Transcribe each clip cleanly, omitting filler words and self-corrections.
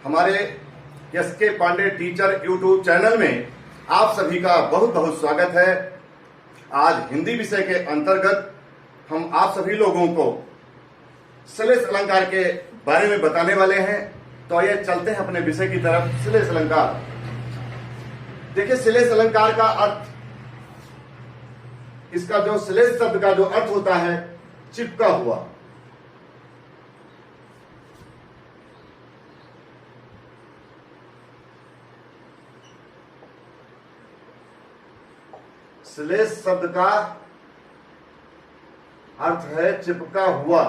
हमारे S K. Pandey teacher YouTube channel में आप सभी का बहुत बहुत स्वागत है। आज हिंदी विषय के अंतर्गत हम आप सभी लोगों को श्लेष अलंकार के बारे में बताने वाले हैं। तो आइए चलते हैं अपने विषय की तरफ। श्लेष अलंकार, देखिए श्लेष अलंकार का अर्थ, इसका जो श्लेष शब्द का जो अर्थ होता है चिपका हुआ। श्लेष शब्द का अर्थ है चिपका हुआ।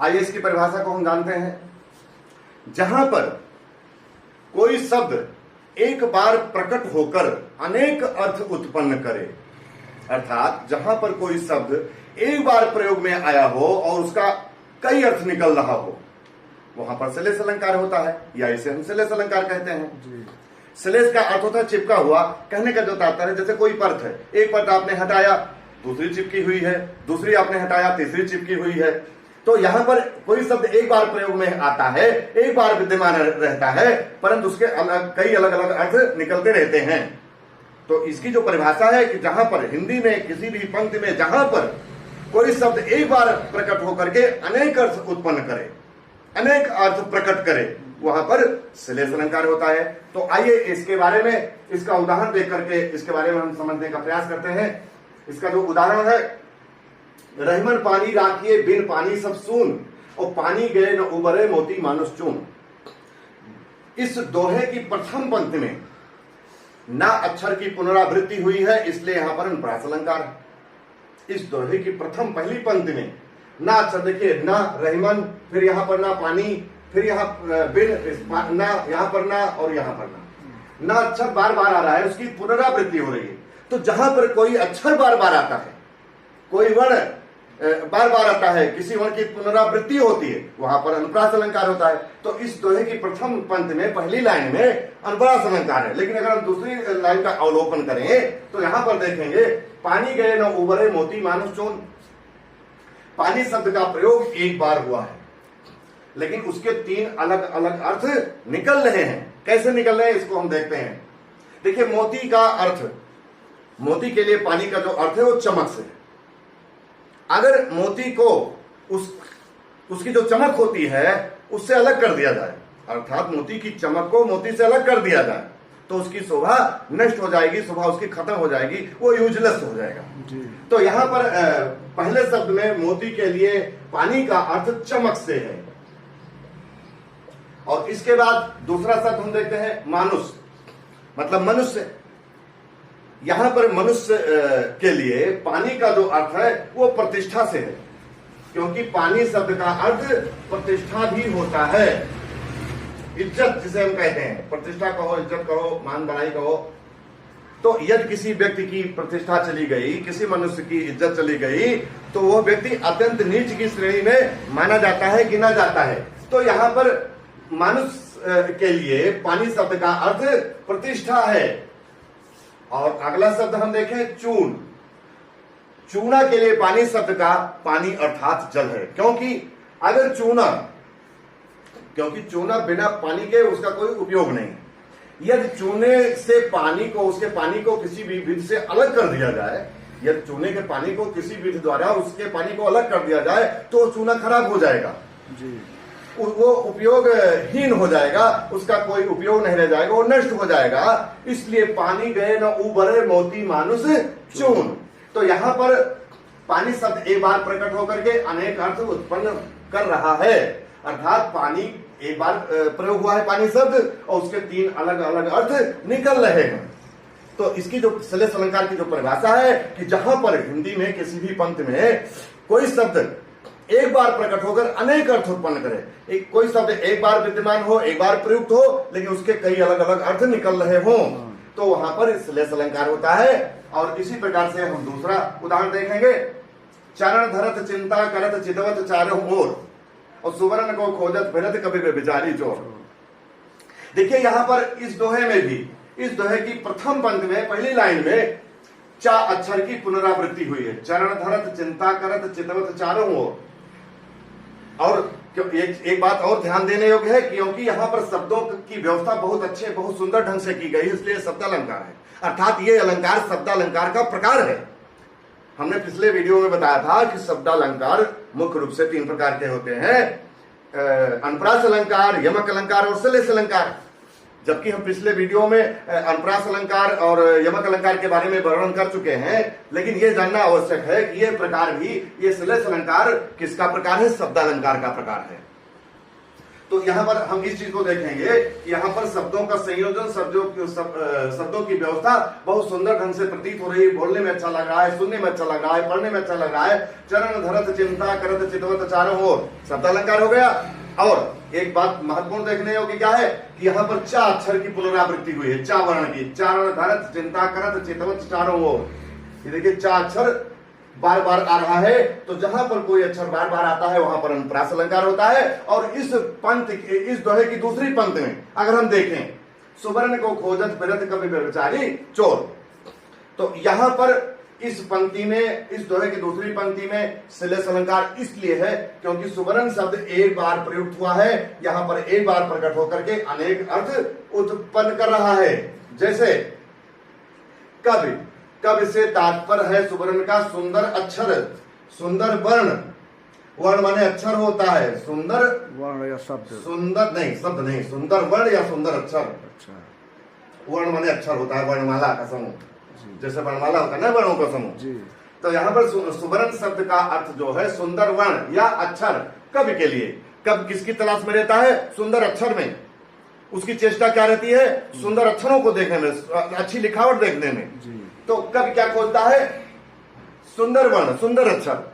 आइए इसकी परिभाषा को हम जानते हैं। जहां पर कोई शब्द एक बार प्रकट होकर अनेक अर्थ उत्पन्न करे, अर्थात जहां पर कोई शब्द एक बार प्रयोग में आया हो और उसका कई अर्थ निकल रहा हो, वहां पर श्लेष अलंकार होता है, या इसे हम श्लेष अलंकार कहते हैं। श्लेष का अर्थ होता है चिपका हुआ। कहने का जो तात्पर्य है, जैसे कोई परत है, एक परत आपने हटाया दूसरी चिपकी हुई है, दूसरी आपने हटाया तीसरी चिपकी हुई है। तो यहां पर कोई शब्द एक बार प्रयोग में आता है, एक बार विद्यमान रहता है, परंतु उसके कई अलग अलग अर्थ निकलते रहते हैं। तो इसकी जो परिभाषा है कि जहां पर हिंदी में किसी भी पंक्ति में जहां पर कोई शब्द एक बार प्रकट होकर के अनेक अर्थ उत्पन्न करे, अनेक अर्थ प्रकट करे, वहां पर श्लेष अलंकार होता है। तो आइए इसके बारे में, इसका उदाहरण देख करके इसके बारे में हम समझने का प्रयास करते हैं। इसका जो उदाहरण है, रहीमन पानी राखिए बिन पानी सब सून, और पानी गए न उबरे मोती मानुष चून। इस दोहे की प्रथम पंक्ति में ना अक्षर की पुनरावृत्ति हुई है, इसलिए यहां पर अनुप्रास अलंकार है। इस दोहे की प्रथम पहली पंक्ति में ना अक्षर, देखिए ना रहीमन, फिर यहां पर ना पानी, फिर यहाँ बिन ना, यहाँ पर ना और यहाँ पर ना अक्षर बार बार आ रहा है, उसकी पुनरावृत्ति हो रही है। तो जहां पर कोई अक्षर बार बार आता है, कोई वर्ण बार बार आता है, किसी वर्ण की पुनरावृत्ति होती है, वहां पर अनुप्रास अलंकार होता है। तो इस दोहे की प्रथम पंक्ति में पहली लाइन में अनुप्रास अलंकार है। लेकिन अगर हम दूसरी लाइन का अवलोकन करें तो यहां पर देखेंगे, पानी गए न उबरे मोती मानुष चून। पानी शब्द का प्रयोग एक बार हुआ है, लेकिन उसके तीन अलग अलग अर्थ निकल रहे हैं। कैसे निकल रहे हैं इसको हम देखते हैं। देखिए मोती का अर्थ, मोती के लिए पानी का जो अर्थ है वो चमक से है। अगर मोती को उसकी जो चमक होती है उससे अलग कर दिया जाए, अर्थात मोती की चमक को मोती से अलग कर दिया जाए, तो उसकी शोभा नष्ट हो जाएगी, शोभा उसकी खत्म हो जाएगी, वो यूजलेस हो जाएगा। तो यहां पर पहले शब्द में मोती के लिए पानी का अर्थ चमक से है। और इसके बाद दूसरा शब्द हम देखते हैं मानुष, मतलब मनुष्य। यहां पर मनुष्य के लिए पानी का जो अर्थ है वो प्रतिष्ठा से है, क्योंकि पानी शब्द का अर्थ प्रतिष्ठा भी होता है, इज्जत जिसे हम कहते हैं। प्रतिष्ठा कहो, इज्जत कहो, मान बढ़ाई कहो। तो यदि किसी व्यक्ति की प्रतिष्ठा चली गई, किसी मनुष्य की इज्जत चली गई, तो वह व्यक्ति अत्यंत नीच की श्रेणी में माना जाता है, गिना जाता है। तो यहां पर मनुष्य के लिए पानी शब्द का अर्थ प्रतिष्ठा है। और अगला शब्द हम देखें चून। चूना के लिए पानी शब्द का पानी अर्थात जल है, क्योंकि अगर क्योंकि चूना बिना पानी के उसका कोई उपयोग नहीं है। यदि चूने से पानी को, उसके पानी को किसी भी विधि से अलग कर दिया जाए, यदि चूने के पानी को किसी विधि द्वारा उसके पानी को अलग कर दिया जाए, तो चूना खराब हो जाएगा जी, वो उपयोगहीन हो जाएगा, उसका कोई उपयोग नहीं रह जाएगा, वो नष्ट हो जाएगा। इसलिए पानी गए न उबरे मोती मानुष चून। तो यहाँ पर पानी शब्द एक बार प्रकट होकर के अनेक अर्थ उत्पन्न कर रहा है, अर्थात पानी एक बार प्रयोग हुआ है पानी शब्द, और उसके तीन अलग अलग अर्थ निकल रहे हैं। तो इसकी जो श्लेष अलंकार की जो परिभाषा है कि जहां पर हिंदी में किसी भी पंक्ति में कोई शब्द एक बार प्रकट होकर अनेक अर्थ उत्पन्न करे, कोई शब्द एक बार विद्यमान हो, एक बार प्रयुक्त हो, लेकिन उसके कई अलग अलग अर्थ निकल रहे हों, तो वहां पर श्लेष अलंकार होता है। और इसी प्रकार से हम दूसरा उदाहरण देखेंगे। चरण धरत चिंता करत चितवत चारों ओर, और सुवर्ण को खोजत फिरत कभी बेचारी चोर। देखिए यहां पर इस दोहे में भी, इस दोहे की प्रथम पंक्ति में पहली लाइन में चा अक्षर की पुनरावृत्ति हुई है। चरण धरत चिंता करत चितवत चारों ओर, और एक बात और ध्यान देने योग्य है, क्योंकि यहाँ पर शब्दों की व्यवस्था बहुत अच्छे बहुत सुंदर ढंग से की गई, इसलिए शब्दालंकार है। अर्थात ये अलंकार शब्दालंकार का प्रकार है। हमने पिछले वीडियो में बताया था कि शब्दालंकार मुख्य रूप से 3 प्रकार के होते हैं, अनुप्रास अलंकार, यमक अलंकार और श्लेष अलंकार। जबकि हम पिछले वीडियो में अनुप्रास अलंकार और यमक अलंकार के बारे में वर्णन कर चुके हैं, लेकिन ये जानना आवश्यक है कि ये प्रकार भी, ये श्लेष अलंकार किसका प्रकार है? शब्दालंकार का प्रकार है। तो यहाँ पर हम इस चीज को देखेंगे कि यहाँ पर शब्दों का संयोजन, शब्दों की व्यवस्था बहुत सुंदर ढंग से प्रतीत हो रही है। बोलने में अच्छा लग रहा है, सुनने में अच्छा लग रहा है, पढ़ने में अच्छा लग रहा है। चरण धरत चिंता करत चितवत चारों ओर शब्दालंकार हो गया। और एक बात महत्वपूर्ण देखने योग्य क्या है कि यहाँ पर चा अक्षर की पुनरावृत्ति हुई है, चा वर्ण की। चरण धरत चिंता करत चितवत चारों ओर, ये देखिए चा अक्षर बार बार आ रहा है। तो जहां पर कोई अक्षर बार बार आता है वहां पर अनुप्रास अलंकार होता है। और इस दोहे की दूसरी पंक्ति में अगर हम देखें, सुवर्ण को खोजत फिरत कवि व्यभिचारी चोर, तो यहां पर इस पंक्ति में, इस दोहे की दूसरी पंक्ति में श्लेष अलंकार इसलिए है क्योंकि सुवर्ण शब्द एक बार प्रयुक्त हुआ है, यहां पर एक बार प्रकट होकर के अनेक अर्थ उत्पन्न कर रहा है। जैसे कवि, कवि से तात्पर्य है सुवर्ण का सुंदर अक्षर, सुंदर वर्ण। वर्ण माने अक्षर होता है, सुंदर वर्ण या शब्द, सुंदर नहीं, शब्द नहीं, सुंदर वर्ण या सुंदर अक्षर। अच्छा, वर्ण माने अक्षर होता है, वर्णमाला का समूह, जैसे वर्णमाला होता है ना, वर्णों का समूह जी। तो यहाँ पर सुवर्ण शब्द का अर्थ जो है सुंदर वर्ण या अक्षर। कवि के लिए, कवि किसकी तलाश में रहता है? सुंदर अक्षर में। उसकी चेष्टा क्या रहती है? सुंदर अक्षरों को देखने में, अच्छी लिखावट देखने में जी। तो कवि क्या खोजता है? सुंदर वर्ण, सुंदर अक्षर।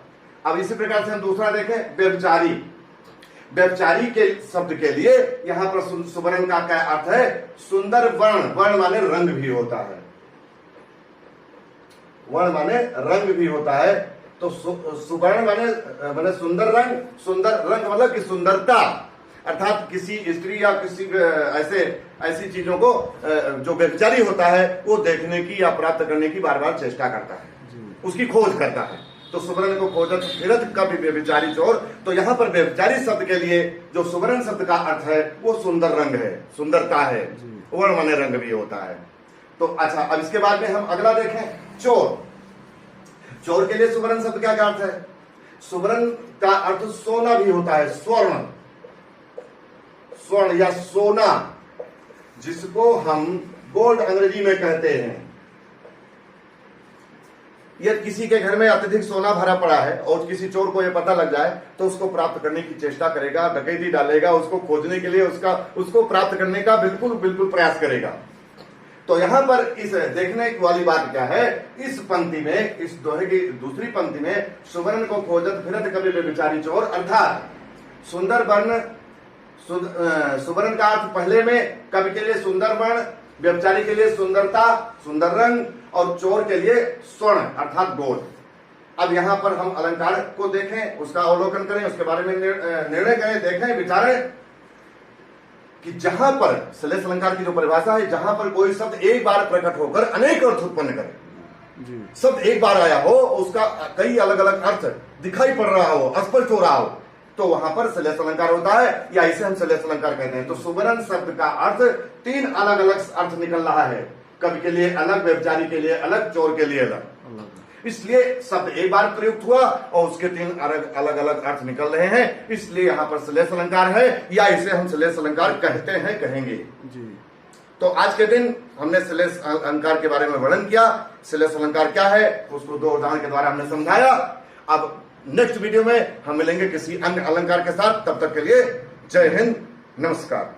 अब इसी प्रकार से हम दूसरा देखें, व्यभिचारी। व्यभिचारी के शब्द के लिए यहाँ पर सुवर्ण का क्या अर्थ है? सुंदर वर्ण। वर्ण माने रंग भी होता है, वर्ण माने रंग भी होता है। तो सुवर्ण माने सुंदर रंग। सुंदर रंग मतलब कि सुंदरता, अर्थात किसी स्त्री या किसी ऐसी चीजों को जो व्यभिचारी होता है वो देखने की या प्राप्त करने की बार बार चेष्टा करता है, उसकी खोज करता है। तो सुवर्ण को खोजत फिरत कवि व्यभिचारी चोर। तो यहाँ पर व्यभिचारी शब्द के लिए जो सुवर्ण शब्द का अर्थ है वो सुंदर रंग है, सुंदरता है। वर्ण माने रंग भी होता है। तो अच्छा, अब इसके बाद में हम अगला देखें, चोर। चोर के लिए सुवर्ण शब्द क्या अर्थ है? सुवर्ण का अर्थ सोना भी होता है, स्वर्ण, स्वर्ण या सोना, जिसको हम गोल्ड अंग्रेजी में कहते हैं। यदि किसी के घर में अत्यधिक सोना भरा पड़ा है और किसी चोर को यह पता लग जाए तो उसको प्राप्त करने की चेष्टा करेगा, डकैती डालेगा, उसको खोजने के लिए उसको प्राप्त करने का बिल्कुल प्रयास करेगा। तो यहां पर इस देखने वाली बात क्या है? इस पंक्ति में, इस दोहे की दूसरी पंक्ति में, सुवर्ण को खोजत फिरत कवि व्यभिचारी चोर, अर्थात सुंदर वर्ण, सुवर्ण का अर्थ पहले में कवि के लिए सुंदर वर्ण, व्यभिचारी के लिए सुंदरता, सुंदर रंग, और चोर के लिए स्वर्ण अर्थात गोल्ड। अब यहाँ पर हम अलंकार को देखें, उसका अवलोकन करें, उसके बारे में निर्णय करें, देखें, विचारें कि जहां पर श्लेष अलंकार की जो परिभाषा है, जहां पर कोई शब्द एक बार प्रकट होकर अनेक अर्थ उत्पन्न करे। शब्द एक बार आया हो, उसका कई अलग अलग अर्थ दिखाई पड़ रहा हो, स्पष्ट हो रहा हो, तो वहां पर श्लेष अलंकार होता है, या इसे हम श्लेष अलंकार कहते हैं। तो सुवर्ण शब्द का अर्थ 3 अलग अलग अर्थ निकल रहा है, कवि के लिए अलग, व्यभिचारी के लिए अलग, चोर के लिए अलग। इसलिए शब्द एक बार प्रयुक्त हुआ और उसके 3 अलग अलग अर्थ निकल रहे हैं, इसलिए यहाँ पर श्लेष अलंकार है, या इसे हम श्लेष अलंकार कहते हैं, कहेंगे जी। तो आज के दिन हमने श्लेष अलंकार के बारे में वर्णन किया। श्लेष अलंकार क्या है उसको 2 उदाहरण के द्वारा हमने समझाया। अब नेक्स्ट वीडियो में हम मिलेंगे किसी अन्य अलंकार के साथ। तब तक के लिए जय हिंद, नमस्कार।